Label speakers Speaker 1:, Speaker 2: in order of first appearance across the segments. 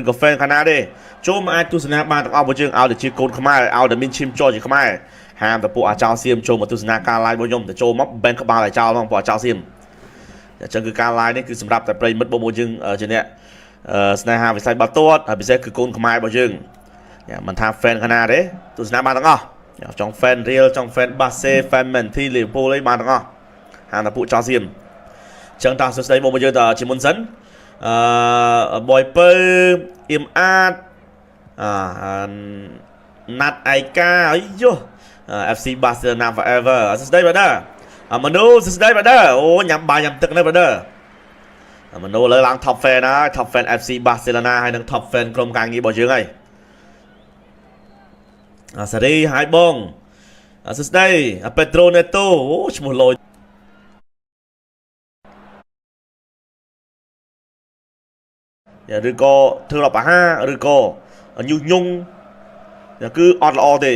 Speaker 1: កាហ្វេខាងណាទេចូលមកអាចទស្សនាបានទាំងអស់បងយើងឲ្យតែជាកូនខ្មែរឲ្យតែមានឈាមជ័រជាខ្មែរហាមតែពួកអាចោលសៀមចូលមកទស្សនាការ live របស់ខ្ញុំទៅចូលមកបែនក្បាលអាចោលផងពួកអាចោលសៀមអញ្ចឹងគឺការ live នេះគឺសម្រាប់តែប្រិយមិត្តបងយើងជាអ្នកស្នេហាវិស័យបាល់ទាត់ហើយពិសេសគឺកូនខ្មែររបស់យើងមិនថា fan ខាងណាទេទស្សនាបានទាំងអស់ចង់ fan real ចង់ fan Barca fan Man City Liverpool អីបានទាំងអស់ហាមតែពួកចោលសៀមអញ្ចឹងតោះសួស្ដីបងយើងតជាមុនសិនបយពើអ៊ីមអាតណាត់ឯកាអីយោ FC Barcelona forever សួស្ដីបាទមនុស្សសួស្ដីបាទអូញ៉ាំបាយញ៉ាំទឹកនេះបាទមនុស្សលើឡើង top fan ហើយ top fan FC Barcelona ហើយនឹង top fan ក្រុមការងាររបស់យើងហើយសារីហើយបងសួស្ដី Pedro Neto អូឈ្មោះលយឬក៏ធ្វើរកអាហារឬក៏ញុះញង់គឺអត់ល្អទេ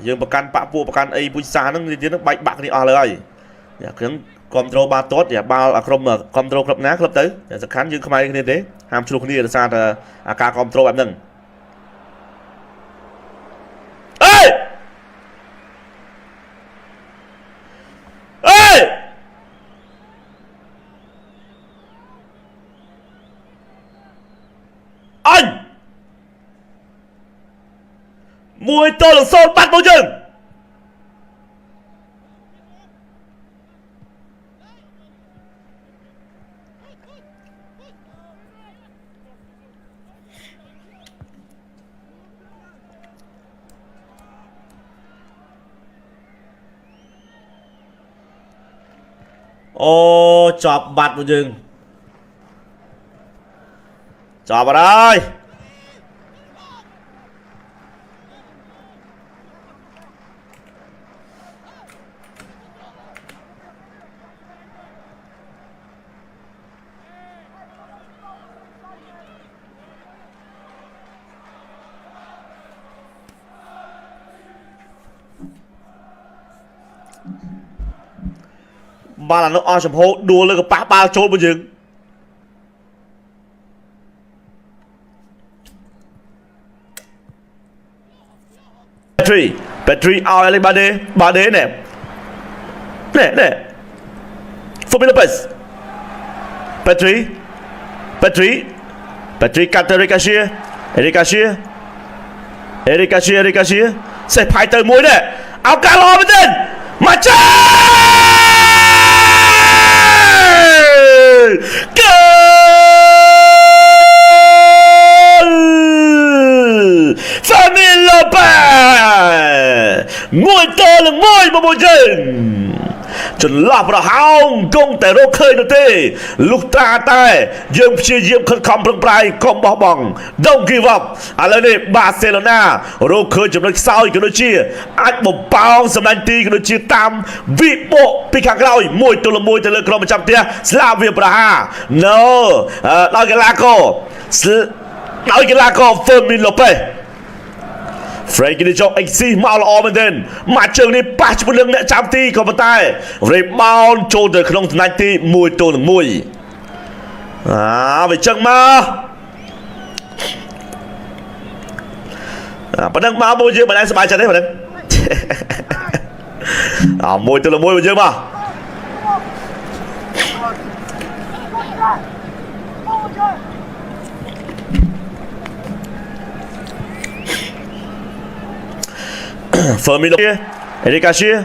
Speaker 1: យើងប្រកាន់បាក់ពួកប្រកាន់អីពុជសាហ្នឹងទៀតហ្នឹងបែកបាក់គ្នាអស់លើហើយខ្ញុំគ្រប់ត្រូលបាល់ទាត់បាល់ក្រុមគ្រប់ត្រូលគ្រប់ណាគ្រប់ទៅសំខាន់យើងខ្មែរគ្នាទេហាមឆ្លោះគ្នាដោយសារតែការគ្រប់ត្រូលបែបហ្នឹងអេអញមួយទល់សូនបាត់មកយើងអូចប់បាត់មកយើងចប់អត់ហើយបាល់អានោះអស់ចំហដួលលើកប៉ះបាល់ចូលមកយើង Petri ឲ្យលេបាដេណែFermin Lopez Petri កាត់ទៅ Eric Garcia សេះផាយទៅមួយដែរអោការល្អមែនទេមកចាគោល Fermin Lopez មួយតលមួយមកយើងចន្លោះប្រហោងគង់តែរកឃើញនោះទេលុះត្រាតែយើងព្យាយាមខិតខំប្រឹងប្រែងកុំបោះបង់ Don't give up ឥឡូវនេះ Barcelona រកឃើញចំណុចខ្សោយក៏ដូចជាអាចបំប៉ោងសម្លាញ់ទីក៏ដូចជាតាមវិបុពីខាងក្រោយមួយទល់មួយទៅលើក្រុមប្រចាំផ្ទះ Slavia Praha No ដោយកីឡាករ Fermin Lopez Frankie de Jong អេកស៊ីមកល្អមែនទែនមកជើងនេះប៉ះជាមួយនឹងអ្នកចាំទីក៏ប៉ុន្តែ rebound ចូលទៅក្នុងថ្នាក់ទី1ទល់នឹង1វាចឹងមកប៉ុណ្ណឹងមកមួយយើងមិនដែលសប្បាយចិត្តទេប៉ុណ្ណឹង1ទល់នឹង1មកយើងមក Fermin Lopez Eric Garcia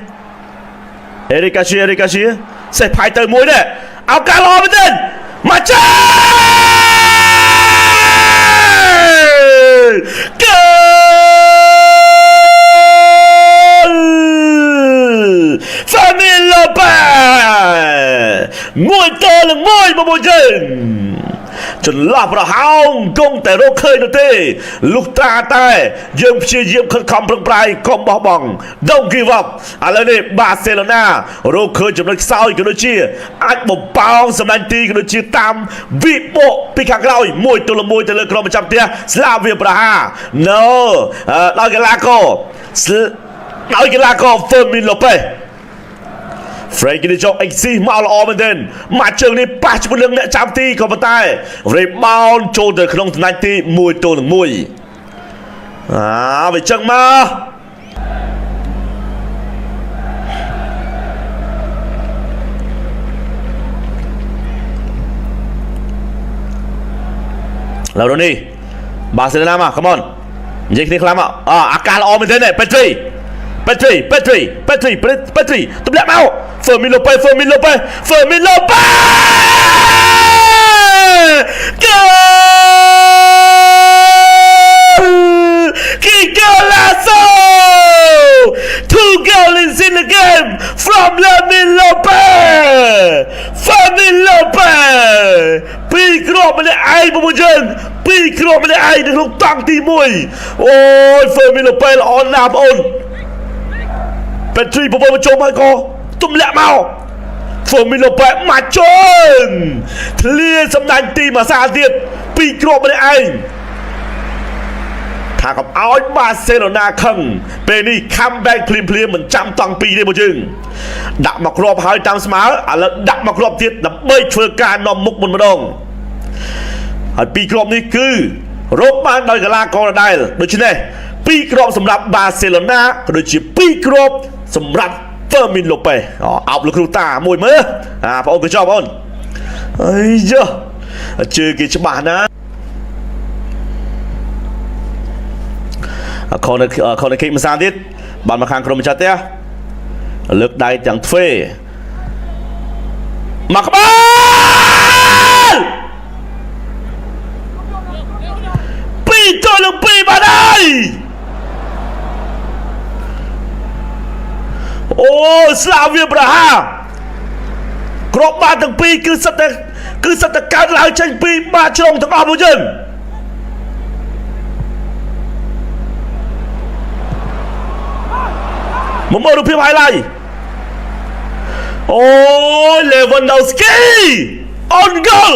Speaker 1: សេះផាយទៅមួយដែរអោការល្អមែនទេមកចាគោល Fermin Lopez មួយតលមួយមកយើងចន្លោះប្រហោងគង់តែរកឃើញនោះទេលុះត្រាតែយើងព្យាយាមខិតខំប្រឹងប្រែងកុំបោះបង់ Don't give up ឥឡូវនេះ Barcelona រកឃើញចំណុចខ្សោយក៏ដូចជាអាចបំប៉ោងសម្លាញ់ទីក៏ដូចជាតាមវិបុពីខាងក្រោយមួយទល់មួយទៅលើក្រុមប្រចាំផ្ទះ Slavia Praha No ដោយកីឡាករ Fermin Lopez Frankie De Jong XC មកល្អមែនទែនម៉ាច់ជើងនេះប៉ះជាមួយនឹងអ្នកចាំទីក៏ប៉ុន្តែ rebound ចូលទៅក្នុងតំណែងទី1 ទល់នឹង 1វាចឹងមកឡូវនេះបាសេឡូណាមក come on និយាយគ្នាខ្លាំងមកអាការល្អមែនទេPetri ទម្លាក់មក Fermin Lopez Golazo 2 goals in the game from Fermin Lopez ពីរគ្រាប់ម្នាក់ឯងបងយើងពីរគ្រាប់ម្នាក់ឯងនៅក្នុងតង់ទី1អូយ Fermin Lopez ល្អណាស់បងអូន Petri ប្រព័ន្ធចូលមកក៏ទម្លាក់មក Fermin Lopez មកជើងធ្លាសម្ដាញ់ទីមួយសាទៀតពីរគ្រាប់ម្នាក់ឯងថាកុំឲ្យបាសេឡូណាខឹងពេលនេះ comeback ភ្លាមមិនចាំតង់ពីទេបងយើងដាក់មកគ្រាប់ហើយតាមស្មើឥឡូវដាក់មកគ្រាប់ទៀតដើម្បីធ្វើការនាំមុខមុនម្ដងហើយពីរគ្រាប់នេះគឺរកបានដោយកីឡាករដដែលដូច្នេះពីរគ្រាប់សម្រាប់បាសេឡូណាក៏ដូចជាពីរគ្រាប់សម្រាប់ Fermin Lopez អោបលោកគ្រូតាមួយមើលបងអូនក៏ចប់បងអូនអីយ៉ាជើងគេច្បាស់ណាcorner kick មួយសាទៀតបានមកខាងក្រុមម្ចាស់ផ្ទះលើកដៃទាំងទ្វេមកក្បាល2 ទល់នឹង 2បានហើយអូស្លាវីប្រាហាគ្រាប់បាល់ទាំងពីរគឺសិតតែកើតឡើងចេញពីបាល់ជ្រុងទាំងអស់មកយើងមកមើលរូបភាព highlight អូយ Lewandowski on goal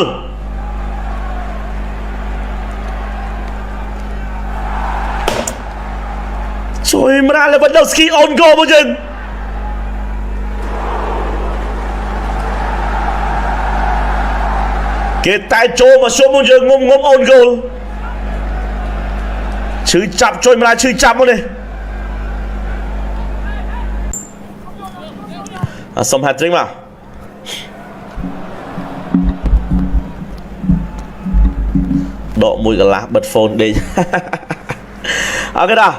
Speaker 1: ជួយម្រា Lewandowski on goal មកយើងគេតែចូលមកជុំមកយើងងុំ on goal ឈឺចាប់ជួយម្រាឈឺចាប់មកនេះសុំ hat-trick មកដកមួយកន្លះបិទ phone ដេកអូខេតា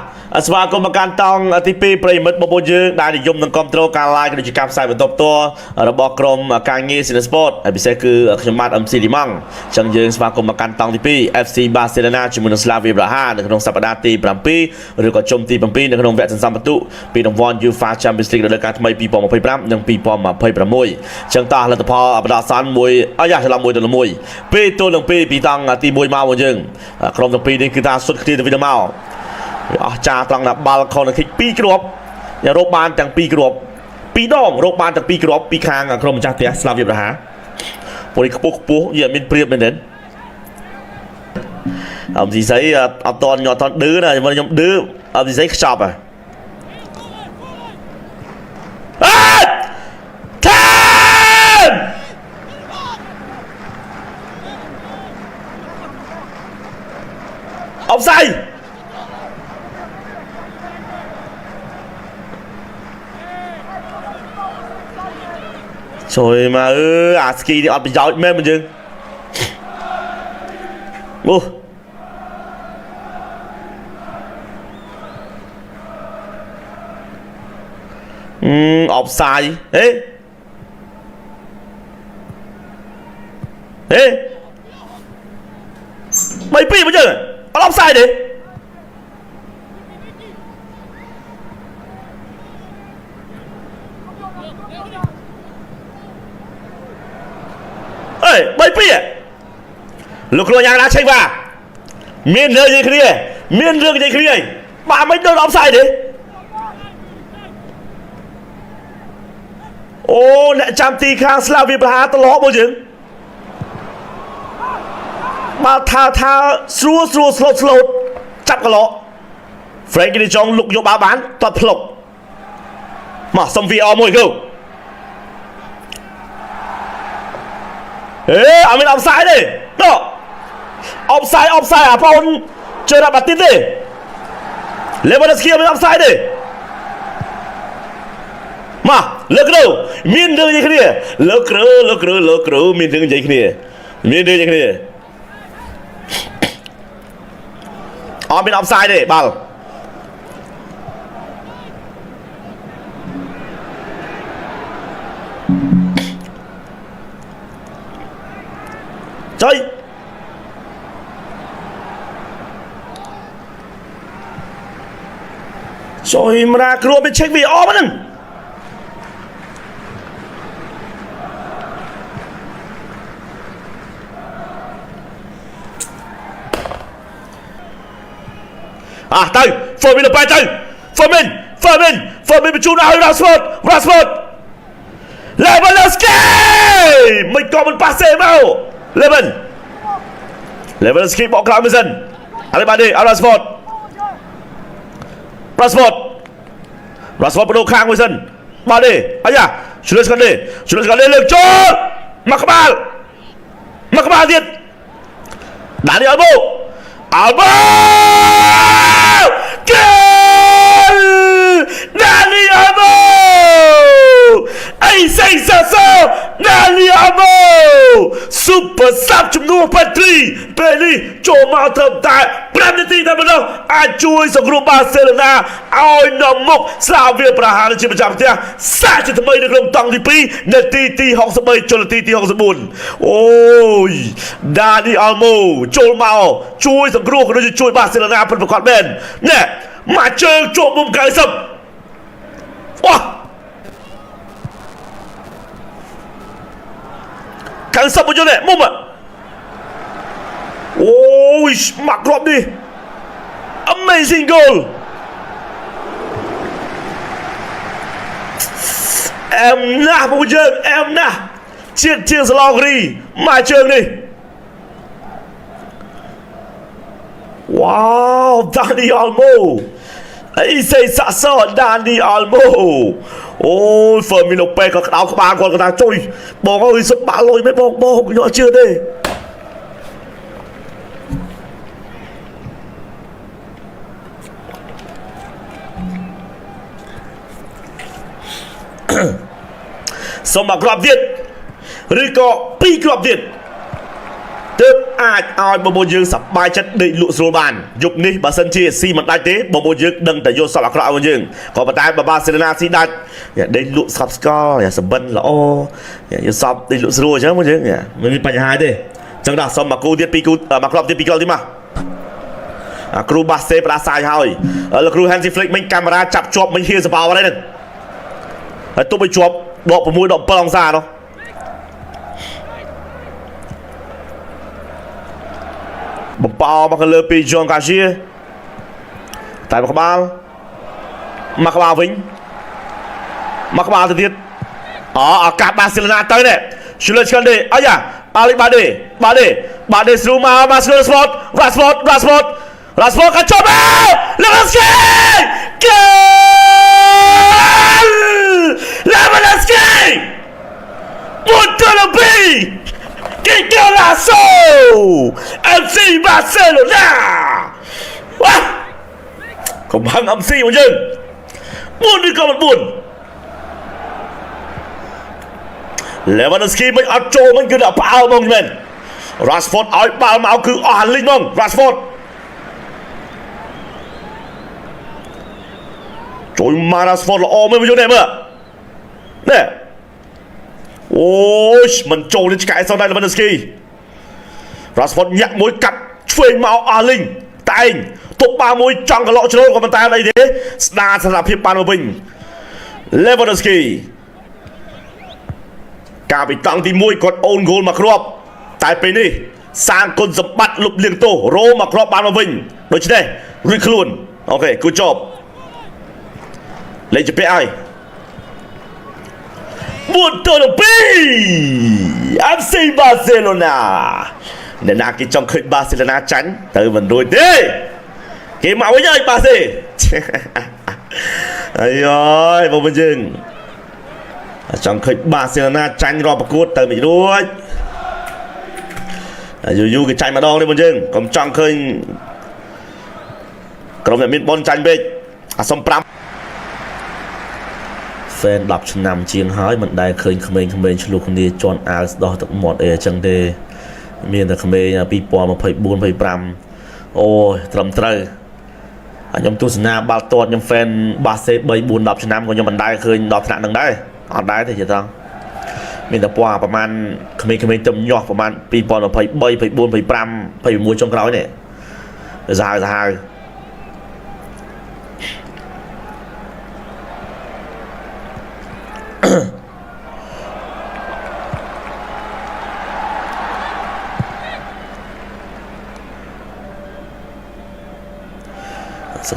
Speaker 1: ស្វាគមន៍មកកាន់តង់ទី2ប្រិមិត្តបងប្អូនយើងដែលនិយមនឹងគ្រប់គ្រងការ live ក៏ដូចជាការផ្សាយបន្តផ្ទាល់របស់ក្រុមការងារ Cine Sport ហើយពិសេសគឺខ្ញុំបាទ MC Limang អញ្ចឹងយើងស្វាគមន៍មកកាន់តង់ទី2 FC Barcelona ជាមួយនឹង Slavia Praha នៅក្នុងសប្តាហ៍ទី7ឬក៏ជុំទី7នៅក្នុងវគ្គសន្សំពិន្ទុពីរង្វាន់ UEFA Champions League រដូវកាលថ្មី2025និង2026អញ្ចឹងតោះលទ្ធផលបដោះអាសន្នមួយច្រឡំ1 ទល់នឹង 1 2 ទល់នឹង 2 ពីតង់ទី1មកបងយើងក្រុមទាំងពីរនេះគឺថាសុទ្ធគ្នាទៅវិញទៅមកអស់ចាត្រង់ដាក់បាល់ corner kick 2 គ្រាប់យ៉ាងរកបានទាំង2 គ្រាប់2 ដងរកបានទាំង2 គ្រាប់ពីខាងក្រុមម្ចាស់ផ្ទះ Slavia Praha ពលនេះខ្ពស់យើងមានព្រៀបមែនទេអមស៊ីស័យអត់តន់ញ៉ាត់តន់ឌឺណាខ្ញុំឌឺអមស៊ីស័យខ្ចប់ហ៎អបសាយជួយមកអាស្គីនេះអត់ប្រយោជន៍មែនបងយើងអបសាយហេ3-2បងយើងអត់អបសាយទេលោកគ្រូយ៉ាងណាឆេកបាមានរឿងនិយាយគ្នាបាទមិនដូចអបសាយទេអូអ្នកចាំទីខាង Slavia Praha ត្រឡប់មកយើងបាទថាស្រួលស្លូតចាប់កន្លោ Frankie De Jong លុកយកបាល់បានតត់ផ្លុកមកសុំ VR មួយគូ អត់មានអបសាយទេដល់អបសាយអាប៉ោនជើរបាត់ទៀតទេ Lewandowski អត់មានអបសាយទេមកលើកគ្រូមានរឿងនិយាយគ្នាលើកគ្រូមានរឿងនិយាយគ្នាអត់មានអបសាយទេបាល់ចុយម្រាគ្រួមានឆែក VR មកហ្នឹងទៅ Fermin ទៅទៅ Fermin បញ្ជូនឲ្យ Rashford Lewandowski មិនក៏មិនប៉ាសេមក Lewandowski បកក្រោយមួយសិនឥឡូវបាទនេះឲ្យ Rashford បដូរខាងមួយសិនបាទនេះអាយ៉ាឆ្លៀសគាត់នេះលើកចូលមកក្បាលទៀតដាក់នេះAlbo Goal Dani Albo អីសេសស Dani Albo Super Sub ជំនួស8-3ពេលនេះចូលមកត្រឹមតែ5នាទីតែប៉ុណ្ណោះអាចជួយសង្គ្រោះបាសេឡូណាឲ្យនៅមុខស្លាវីប្រាហាជាប្រចាំផ្ទះសាជាថ្មីនៅក្នុងតង់ទី2នាទីទី63ចូលនាទីទី64អូយ Dani Albo ចូលមកជួយសង្គ្រោះក៏ដូចជាជួយបាសេឡូណាពិតប្រាកដមែនណែមកជើងជាប់មុំ90វ៉ា90មកយល់នេះមុំអូយមកគ្រាប់នេះ amazing goal អែមណាស់មកយើងអែមណាស់ជាងស្លោករីមកជើងនេះ wow Dani Olmo អីសេសស Dani Olmo អូយ Fermin Lopez ក៏ក្តៅក្បាលគាត់ក៏ថាជួយបងអើយសុបបាក់លុយមិនបងខ្ញុំអត់ជឿទេសូមមកគ្រាប់ទៀតឬក៏2គ្រាប់ទៀតទើបអាចឲ្យបងប្អូនយើងសប្បាយចិត្តដេកលក់ស្រួលបានយប់នេះបើសិនជាស៊ីមិនដាច់ទេបងប្អូនយើងដឹងតែយកសពអាក្រក់ឲ្យយើងក៏ប៉ុន្តែបើបាសេឡូណាស៊ីដាច់ដេកលក់ស្កប់ស្កល់សបិនល្អយកសពដេកលក់ស្រួលអញ្ចឹងបងយើងមិនមានបញ្ហាទេអញ្ចឹងដល់សុំមកគ្រូទៀត2គ្រាប់ទៀត2គ្រាប់ទៀតមកគ្រូបាសេផ្ដាសាយហើយលោកគ្រូ Hansi Flick មិញកាមេរ៉ាចាប់ជាប់មិញហៀសបោអីហ្នឹងហើយទប់ឲ្យជាប់ដក6ដក7អង្សានោះបំប៉ោមកលើពីយ៉ងកាស៊ីតែមកក្បាលវិញមកក្បាលទៅទៀតឱកាសបាសេឡូណាទៅនេះឆ្លុយឆ្កល់ទេអាយ៉ាបាដេស្រូមក Rashford ក៏ចប់ហើយ Lewandowski Montolivi Que golaço FC Barcelona វ៉ាកុំហឹង MC មកយើង4ឬក៏មិន4 Lewandowski មិនអត់ចូលមិនគឺដល់ផ្អើលហ្មងមែន Rashford ឲ្យបាល់មកគឺអស់អាលីងហ្មង Rashford ជួយមក Rashford ល្អមែនមកយើងនេះមើលណែអូយមិនចូលនេះឆ្កែសោះដែរ Lewandowski Rashford ញាក់មួយកាត់ឆ្វេងមកអាលីងតែឯងទុបបាល់មួយចង់កន្លក់ជ្រុលក៏ប៉ុន្តែអីទេស្ដារស្ថានភាពបានមកវិញ Lewandowski កាលពីតង់ទី1គាត់អូនហ្គោលមកគ្រាប់តែពេលនេះសាងគុណសម្បត្តិលុបលាងទោសរោមកគ្រាប់បានមកវិញដូច្នេះរួចខ្លួនអូខេ good job លេខជាពាក់ហើយMontolivi FC Barcelona អ្នកណាគេចង់ឃើញ Barcelona ចាញ់ទៅមិនរួចទេគេមកវិញហើយបាសេអីអើយបងប្អូនយើងចង់ឃើញ Barcelona ចាញ់រាល់ប្រកួតទៅមិនរួច ยูcái chạy mà đo đi một chừng còn trong khơi còn mẹ miền bôn chạy về xong pram fan đọc nằm chiên hói mình đây khơi khơi chụp con đi chọn đo tập một chẳng để miền là khơi pi po mà phải buôn phải pram ôi trầm trời nhóm tu sna bao tuột nhóm fan ba c bảy buôn đọc năm của nhóm mình đây khơi đọc nặng đằng đây ở đây thì chưa tăng mình đã qua ประมาณ khơi tầm nhỏ ประมาณ pi po mà phải bảy phải buôn phải pram phải mua trong cái đó này dài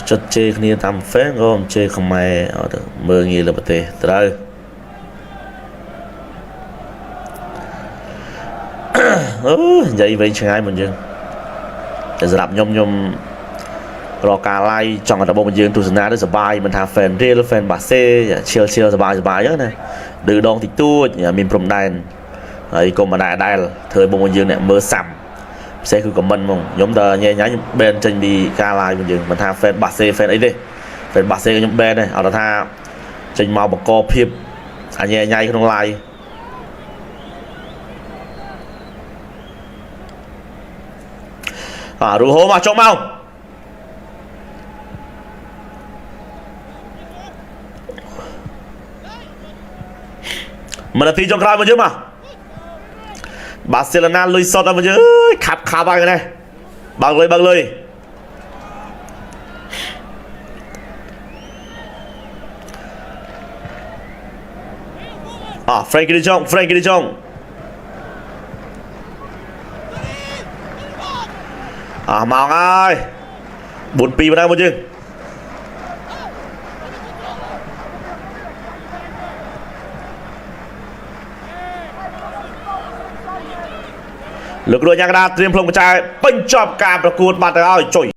Speaker 1: chất chê kia tầm phép gồm chê không mày ở mơ nghĩ là bật tê tới vậy vậy chẳng ai mình dừng để dạp nhômรอการไล่จังหวะบอลมันยืนตุสนาได้สบายมันทำแฟนเรียลแฟนบาเซ่เชียร์สบายเยอะนะดื้อดองติดตู้อย่ามีพรมได้ไอ้กรมมาได้เธอบอลมันยืนเนี่ยเมื่อซ้ำเซ่คือกับมันมั้งยมเตอร์เนี่ยย้ายเบนจังดีการไล่มันยืนมันทำแฟนบาเซ่แฟนไอ้ดิแฟนบาเซ่กับยมเบนเนี่ยเอาแต่ท่าจังเมาบอกกอพิบอันเนี่ยย้ายขึ้นลงไล่รูโฮมาจงเมามันตีจงกลายมาเยอะมาบาร์เซโลนาลุยสดมาเยอะขับขาไปกันเลยบังเลยเฟรนกี้ดิจงมาไงบุญปีมาได้มาเยอะlực lượng nhà đaเตรียมพลงกระจายเป็นจอบการประกวดมาแต่เอาจ่อย